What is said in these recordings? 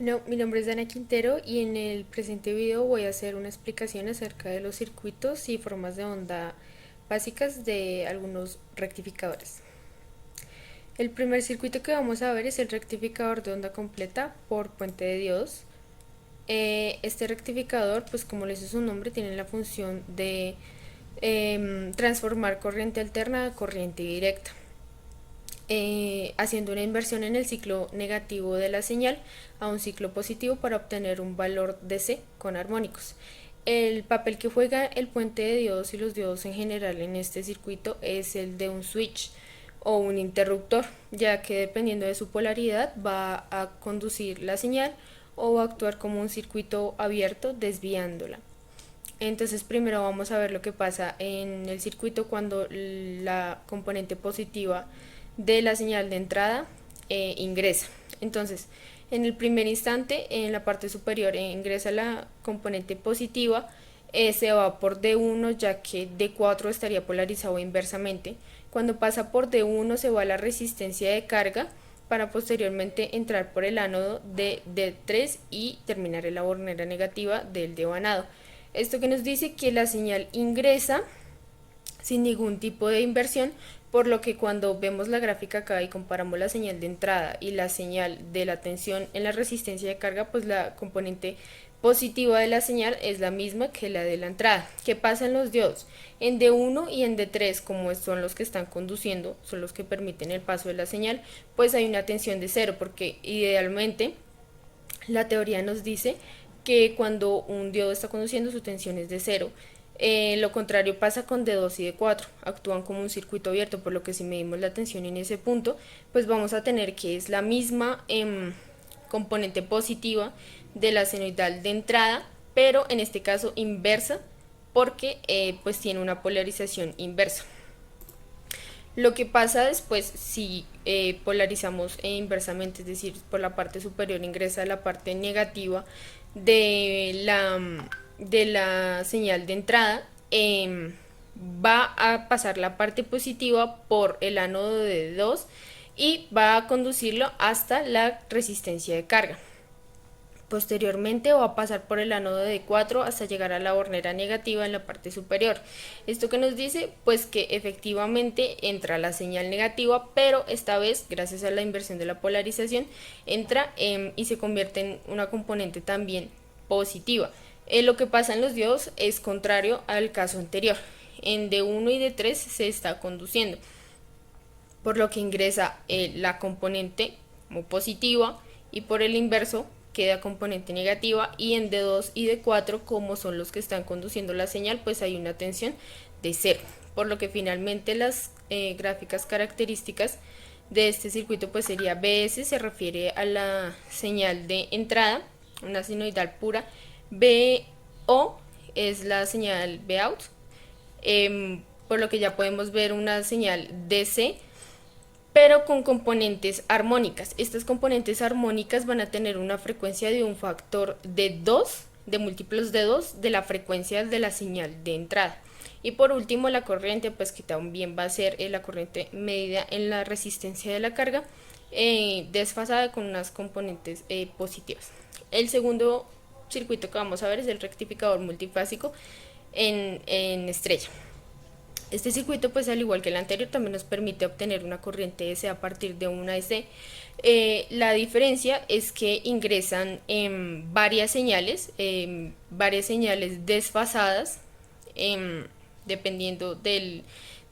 Bueno, mi nombre es Dana Quintero y en el presente video voy a hacer una explicación acerca de los circuitos y formas de onda básicas de algunos rectificadores. El primer circuito que vamos a ver es el rectificador de onda completa por puente de diodos. Este rectificador, pues como le dice su nombre, tiene la función de transformar corriente alterna a corriente directa, haciendo una inversión en el ciclo negativo de la señal a un ciclo positivo para obtener un valor DC con armónicos. El papel que juega el puente de diodos y los diodos en general en este circuito es el de un switch o un interruptor, ya que dependiendo de su polaridad va a conducir la señal o va a actuar como un circuito abierto desviándola. Entonces primero vamos a ver lo que pasa en el circuito cuando la componente positiva de la señal de entrada ingresa. Entonces, en el primer instante, en la parte superior ingresa la componente positiva, se va por D1 ya que D4 estaría polarizado inversamente. Cuando pasa por D1 se va a la resistencia de carga para posteriormente entrar por el ánodo de D3 y terminar en la bornera negativa del devanado. Esto que nos dice que la señal ingresa sin ningún tipo de inversión, por lo que cuando vemos la gráfica acá y comparamos la señal de entrada y la señal de la tensión en la resistencia de carga, pues la componente positiva de la señal es la misma que la de la entrada. ¿Qué pasa en los diodos? En D1 y en D3, como son los que están conduciendo, son los que permiten el paso de la señal, pues hay una tensión de cero, porque idealmente la teoría nos dice que cuando un diodo está conduciendo su tensión es de cero. Lo contrario pasa con D2 y D4, actúan como un circuito abierto, por lo que si medimos la tensión en ese punto, pues vamos a tener que es la misma componente positiva de la senoidal de entrada, pero en este caso inversa, porque pues tiene una polarización inversa. Lo que pasa después si polarizamos inversamente, es decir, por la parte superior ingresa la parte negativa de la señal de entrada, va a pasar la parte positiva por el ánodo de 2 y va a conducirlo hasta la resistencia de carga. Posteriormente va a pasar por el ánodo de 4 hasta llegar a la bornera negativa en la parte superior. ¿Esto que nos dice? Pues que efectivamente entra la señal negativa, pero esta vez, gracias a la inversión de la polarización, entra y se convierte en una componente también positiva. Lo que pasa en los diodos es contrario al caso anterior. En D1 y D3 se está conduciendo, por lo que ingresa la componente como positiva y por el inverso queda componente negativa, y en D2 y D4, como son los que están conduciendo la señal, pues hay una tensión de cero, por lo que finalmente las gráficas características de este circuito pues sería BS, se refiere a la señal de entrada, una sinoidal pura. BO es la señal Bout, por lo que ya podemos ver una señal DC pero con componentes armónicas. Estas componentes armónicas van a tener una frecuencia de un factor de 2, de múltiplos de 2 de la frecuencia de la señal de entrada. Y por último la corriente, pues que también va a ser la corriente medida en la resistencia de la carga, desfasada con unas componentes positivas. El segundo circuito que vamos a ver es el rectificador multifásico en estrella. Este circuito, pues al igual que el anterior, también nos permite obtener una corriente DC a partir de una DC. La diferencia es que ingresan varias señales desfasadas, dependiendo del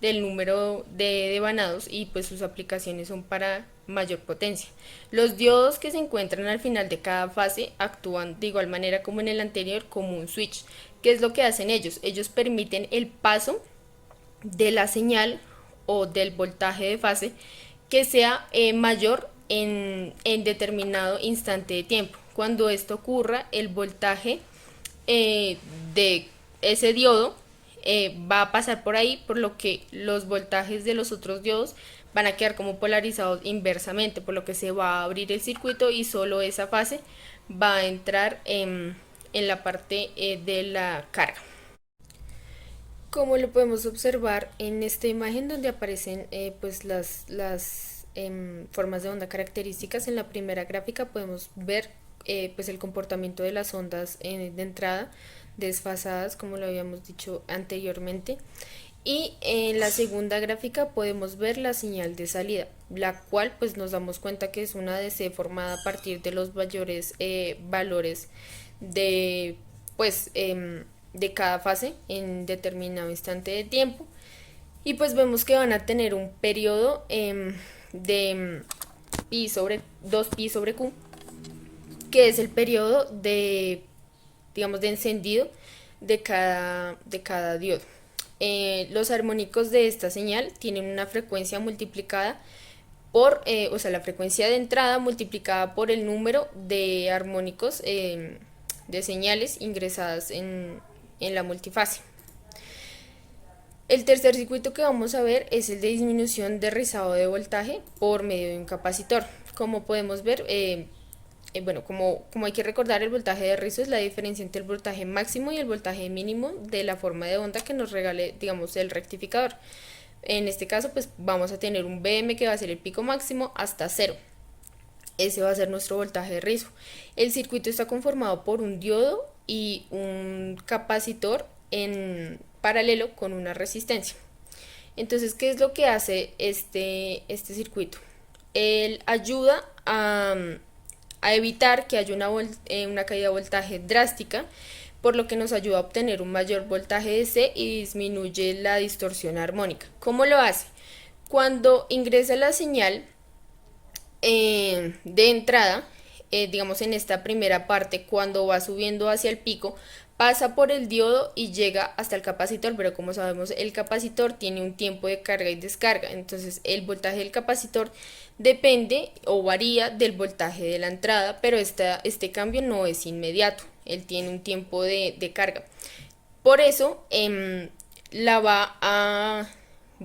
número de devanados, y pues sus aplicaciones son para mayor potencia. Los diodos que se encuentran al final de cada fase actúan de igual manera como en el anterior como un switch. ¿Qué es lo que hacen ellos? Ellos permiten el paso de la señal o del voltaje de fase que sea mayor en determinado instante de tiempo. Cuando esto ocurra, el voltaje de ese diodo va a pasar por ahí, por lo que los voltajes de los otros diodos van a quedar como polarizados inversamente, por lo que se va a abrir el circuito y solo esa fase va a entrar en la parte de la carga. Como lo podemos observar en esta imagen donde aparecen pues las formas de onda características, en la primera gráfica podemos ver pues el comportamiento de las ondas de entrada desfasadas, como lo habíamos dicho anteriormente. Y en la segunda gráfica podemos ver la señal de salida, la cual pues nos damos cuenta que es una DC formada a partir de los mayores valores de pues de cada fase en determinado instante de tiempo. Y pues vemos que van a tener un periodo de pi sobre 2pi sobre q, que es el periodo de, digamos, de encendido de cada diodo. Los armónicos de esta señal tienen una frecuencia multiplicada por, o sea, la frecuencia de entrada multiplicada por el número de armónicos de señales ingresadas en la multifase. El tercer circuito que vamos a ver es el de disminución de rizado de voltaje por medio de un capacitor. Como podemos ver, bueno, como hay que recordar, el voltaje de rizo es la diferencia entre el voltaje máximo y el voltaje mínimo de la forma de onda que nos regale, digamos, el rectificador. En este caso, pues vamos a tener un Vm que va a ser el pico máximo hasta 0. Ese va a ser nuestro voltaje de rizo. El circuito está conformado por un diodo y un capacitor en paralelo con una resistencia. Entonces, ¿qué es lo que hace este circuito? Él ayuda a evitar que haya una caída de voltaje drástica, por lo que nos ayuda a obtener un mayor voltaje de C y disminuye la distorsión armónica. ¿Cómo lo hace? Cuando ingresa la señal de entrada, digamos en esta primera parte, cuando va subiendo hacia el pico, pasa por el diodo y llega hasta el capacitor, pero como sabemos el capacitor tiene un tiempo de carga y descarga, entonces el voltaje del capacitor depende o varía del voltaje de la entrada, pero este cambio no es inmediato, él tiene un tiempo de carga. Por eso va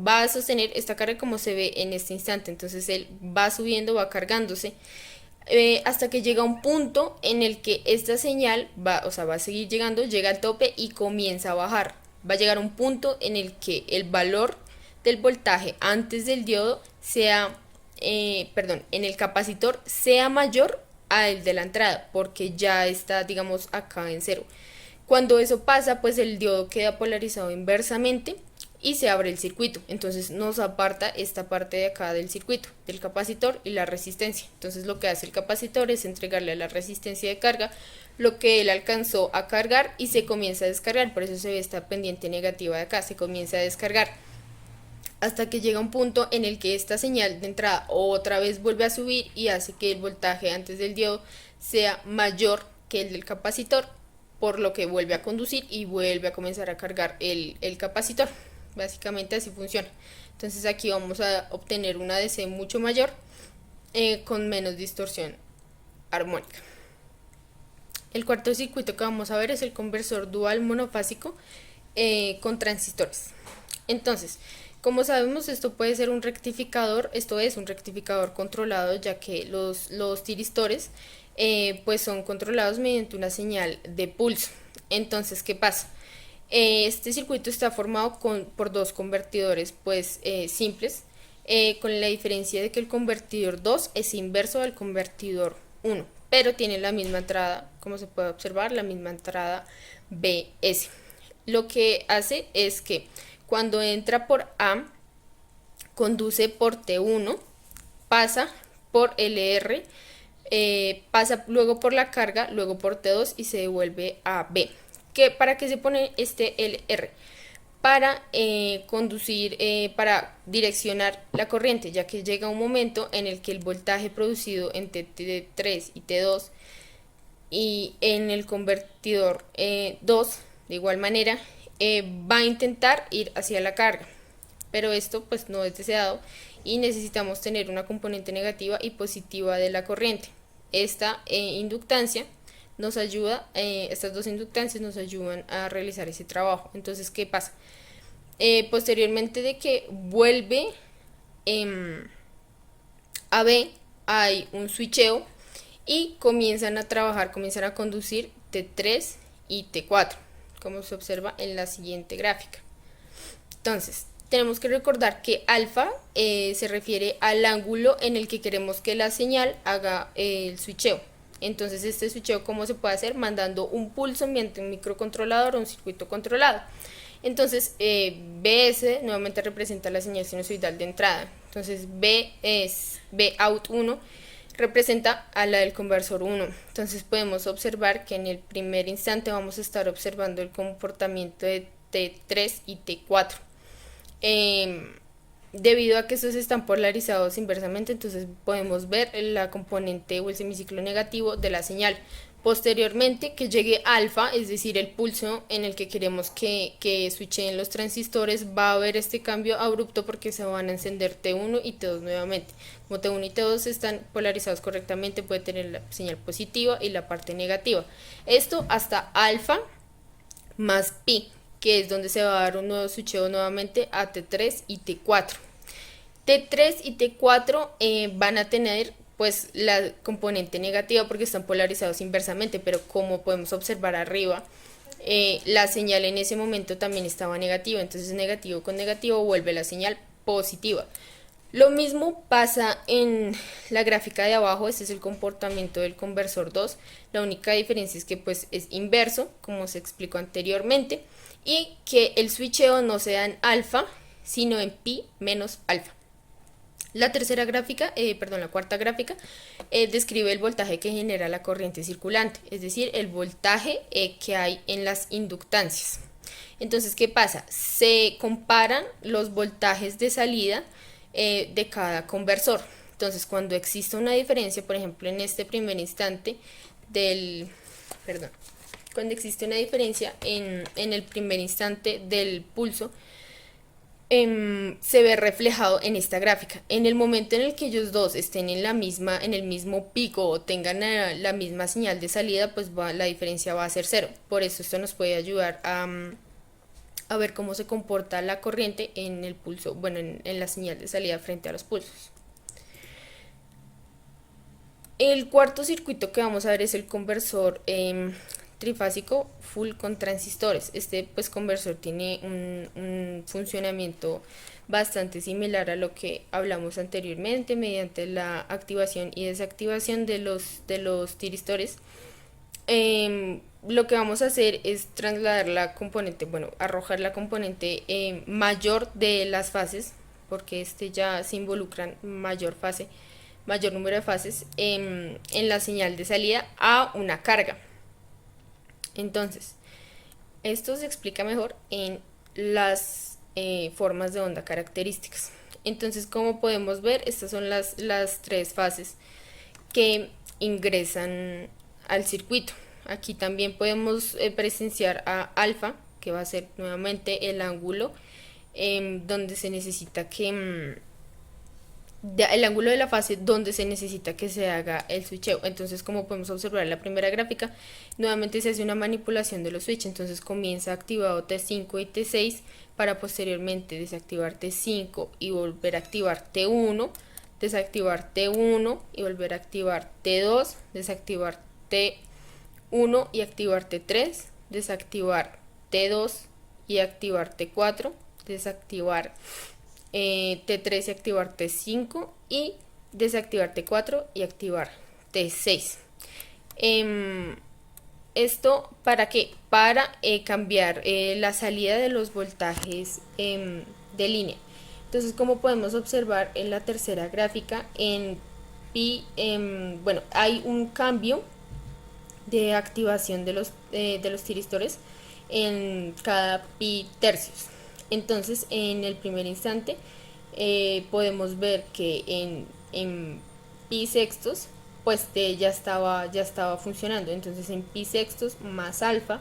a sostener esta carga como se ve en este instante, entonces él va subiendo, va cargándose, hasta que llega un punto en el que esta señal va a seguir llegando, llega al tope y comienza a bajar. Va a llegar a un punto en el que el valor del voltaje antes del diodo sea, en el capacitor sea mayor al de la entrada, porque ya está, digamos, acá en 0. Cuando eso pasa, pues el diodo queda polarizado inversamente y se abre el circuito, entonces nos aparta esta parte de acá del circuito, del capacitor y la resistencia. Entonces lo que hace el capacitor es entregarle a la resistencia de carga lo que él alcanzó a cargar y se comienza a descargar, por eso se ve esta pendiente negativa de acá, se comienza a descargar hasta que llega un punto en el que esta señal de entrada otra vez vuelve a subir y hace que el voltaje antes del diodo sea mayor que el del capacitor, por lo que vuelve a conducir y vuelve a comenzar a cargar el capacitor. Básicamente así funciona. Entonces aquí vamos a obtener una DC mucho mayor con menos distorsión armónica. El cuarto circuito que vamos a ver es el conversor dual monofásico con transistores. Entonces, como sabemos, esto puede ser un rectificador, esto es un rectificador controlado, ya que los tiristores pues son controlados mediante una señal de pulso. Entonces, ¿qué pasa? Este circuito está formado por dos convertidores pues simples, con la diferencia de que el convertidor 2 es inverso al convertidor 1, pero tiene la misma entrada, como se puede observar, la misma entrada BS. Lo que hace es que cuando entra por A, conduce por T1, pasa por LR, pasa luego por la carga, luego por T2 y se devuelve a B. ¿Para qué se pone este LR? Para conducir, para direccionar la corriente, ya que llega un momento en el que el voltaje producido entre T3 y T2 y en el convertidor 2, de igual manera, va a intentar ir hacia la carga, pero esto pues no es deseado y necesitamos tener una componente negativa y positiva de la corriente. Esta inductancia nos ayuda, estas dos inductancias nos ayudan a realizar ese trabajo. Entonces, ¿qué pasa? Posteriormente de que vuelve a B, hay un switcheo y comienzan a trabajar, comienzan a conducir T3 y T4, como se observa en la siguiente gráfica. Entonces, tenemos que recordar que alfa se refiere al ángulo en el que queremos que la señal haga el switcheo. Entonces este switcheo, ¿cómo se puede hacer? Mandando un pulso mediante un microcontrolador o un circuito controlado. Entonces BS nuevamente representa la señal sinusoidal de entrada. Entonces B es Bout 1 representa a la del conversor 1. Entonces podemos observar que en el primer instante vamos a estar observando el comportamiento de T3 y T4. Debido a que estos están polarizados inversamente, entonces podemos ver la componente o el semiciclo negativo de la señal. Posteriormente que llegue alfa, es decir, el pulso en el que queremos que switchen los transistores, va a haber este cambio abrupto porque se van a encender T1 y T2 nuevamente. Como T1 y T2 están polarizados correctamente, puede tener la señal positiva y la parte negativa. Esto hasta alfa más pi, que es donde se va a dar un nuevo switcheo nuevamente a T3 y T4. T3 y T4 van a tener pues la componente negativa porque están polarizados inversamente, pero como podemos observar arriba, la señal en ese momento también estaba negativa, entonces negativo con negativo vuelve la señal positiva. Lo mismo pasa en la gráfica de abajo, este es el comportamiento del conversor 2, la única diferencia es que pues es inverso, como se explicó anteriormente, y que el switcheo no se da en alfa, sino en pi menos alfa. La cuarta gráfica describe el voltaje que genera la corriente circulante, es decir, el voltaje que hay en las inductancias. Entonces, ¿qué pasa? Se comparan los voltajes de salida de cada conversor. Entonces, cuando existe una diferencia, por ejemplo, en este primer instante cuando existe una diferencia en el primer instante del pulso, se ve reflejado en esta gráfica. En el momento en el que ellos dos estén en el mismo pico o tengan la misma señal de salida, pues la diferencia va a ser cero. Por eso esto nos puede ayudar a ver cómo se comporta la corriente en el pulso, bueno, en la señal de salida frente a los pulsos. El cuarto circuito que vamos a ver es el conversor trifásico full con transistores. Este pues conversor tiene un funcionamiento bastante similar a lo que hablamos anteriormente mediante la activación y desactivación de los tiristores. Lo que vamos a hacer es trasladar la componente, arrojar la componente mayor de las fases, porque ya se involucran mayor número de fases en la señal de salida a una carga. Entonces, esto se explica mejor en las formas de onda características. Entonces, como podemos ver, estas son las tres fases que ingresan al circuito. Aquí también podemos presenciar a alfa, que va a ser nuevamente el ángulo donde se necesita el ángulo de la fase donde se necesita que se haga el switcheo. Entonces, como podemos observar en la primera gráfica, nuevamente se hace una manipulación de los switches. Entonces comienza activado T5 y T6 para posteriormente desactivar T5 y volver a activar T1, desactivar T1 y volver a activar T2, desactivar T1 y activar T3, desactivar T2 y activar T4, desactivar T3 y activar T5 y desactivar T4 y activar T6. ¿Esto para qué? Para cambiar la salida de los voltajes de línea. Entonces, como podemos observar en la tercera gráfica, en pi, hay un cambio de activación de los tiristores en cada pi tercios. Entonces, en el primer instante podemos ver que en pi sextos pues ya estaba funcionando. Entonces en pi sextos más alfa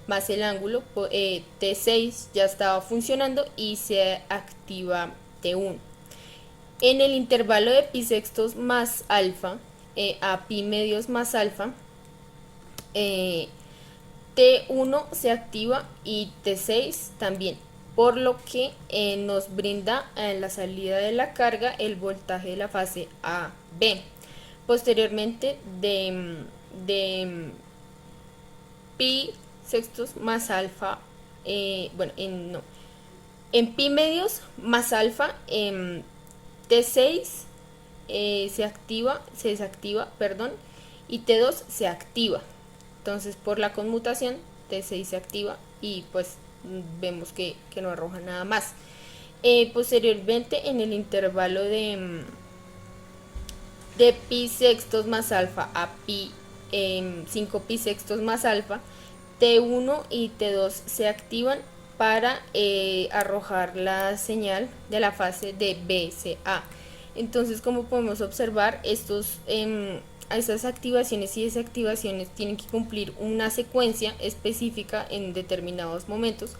más el ángulo T6 ya estaba funcionando y se activa T1. En el intervalo de pi sextos más alfa a pi medios más alfa, T1 se activa y T6 también, por lo que nos brinda en la salida de la carga el voltaje de la fase AB. Posteriormente de pi sextos más alfa, en pi medios más alfa, T6 se desactiva, y T2 se activa. Entonces por la conmutación T6 se activa y pues vemos que no arroja nada más. Posteriormente en el intervalo de pi sextos más alfa a pi 5 pi sextos más alfa, T1 y T2 se activan para arrojar la señal de la fase de BCA. Entonces, como podemos observar, estas activaciones y desactivaciones tienen que cumplir una secuencia específica en determinados momentos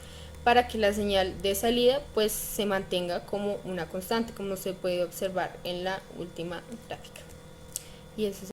para que la señal de salida pues se mantenga como una constante, como se puede observar en la última gráfica. Y eso es